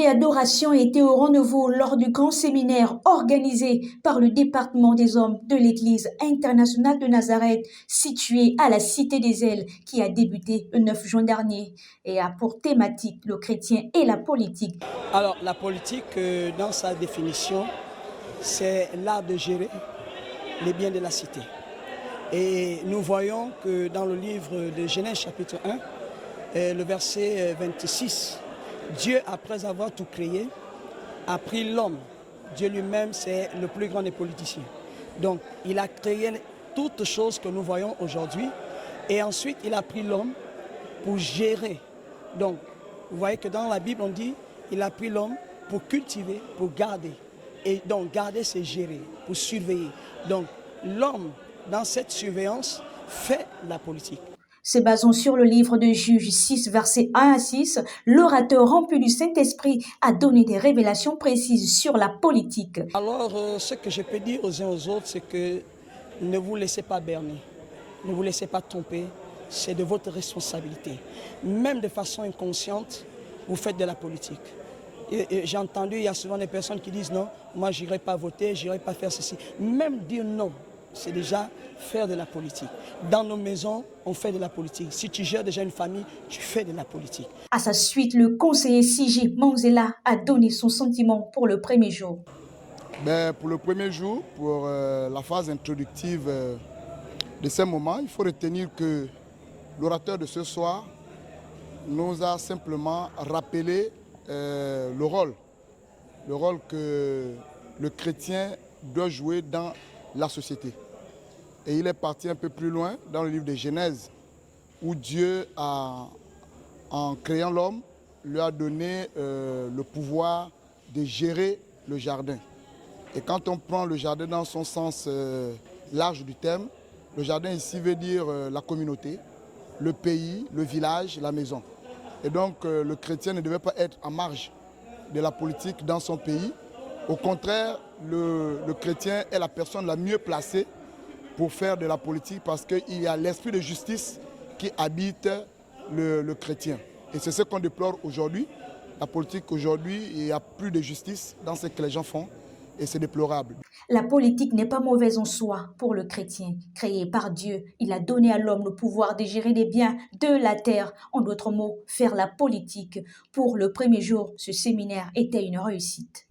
et adoration étaient au rendez-vous lors du grand séminaire organisé par le département des hommes de l'Église internationale de Nazareth, situé à la Cité des Ailes, qui a débuté le 9 juin dernier et a pour thématique le chrétien et la politique. Alors, la politique, dans sa définition, c'est l'art de gérer les biens de la cité. Et nous voyons que dans le livre de Genèse chapitre 1, le verset 26, Dieu, après avoir tout créé, a pris l'homme. Dieu lui-même, c'est le plus grand des politiciens. Donc, il a créé toutes choses que nous voyons aujourd'hui. Et ensuite, il a pris l'homme pour gérer. Donc, vous voyez que dans la Bible, on dit, il a pris l'homme pour cultiver, pour garder. Et donc, garder, c'est gérer, pour surveiller. Donc, l'homme, dans cette surveillance, fait la politique. Se basant sur le livre de Juges 6, versets 1 à 6, l'orateur rempli du Saint-Esprit a donné des révélations précises sur la politique. Alors, ce que je peux dire aux uns aux autres, c'est que ne vous laissez pas berner, ne vous laissez pas tromper, c'est de votre responsabilité. Même de façon inconsciente, vous faites de la politique. J'ai entendu, il y a souvent des personnes qui disent non, moi je n'irai pas voter, je n'irai pas faire ceci. Même dire non, c'est déjà faire de la politique. Dans nos maisons, on fait de la politique. Si tu gères déjà une famille, tu fais de la politique. À sa suite, le conseiller Sigi Manzela a donné son sentiment pour le premier jour. Pour le premier jour, pour la phase introductive de ces moments, il faut retenir que l'orateur de ce soir nous a simplement rappelé le rôle que le chrétien doit jouer dans la société. Et il est parti un peu plus loin dans le livre de Genèse, où Dieu, en créant l'homme, lui a donné le pouvoir de gérer le jardin. Et quand on prend le jardin dans son sens large du terme, le jardin ici veut dire la communauté, le pays, le village, la maison. Et donc le chrétien ne devait pas être en marge de la politique dans son pays. Au contraire, le chrétien est la personne la mieux placée pour faire de la politique parce qu'il y a l'esprit de justice qui habite le chrétien. Et c'est ce qu'on déplore aujourd'hui. La politique aujourd'hui, il n'y a plus de justice dans ce que les gens font et c'est déplorable. La politique n'est pas mauvaise en soi pour le chrétien. Créé par Dieu, il a donné à l'homme le pouvoir de gérer les biens de la terre. En d'autres mots, faire la politique. Pour le premier jour, ce séminaire était une réussite.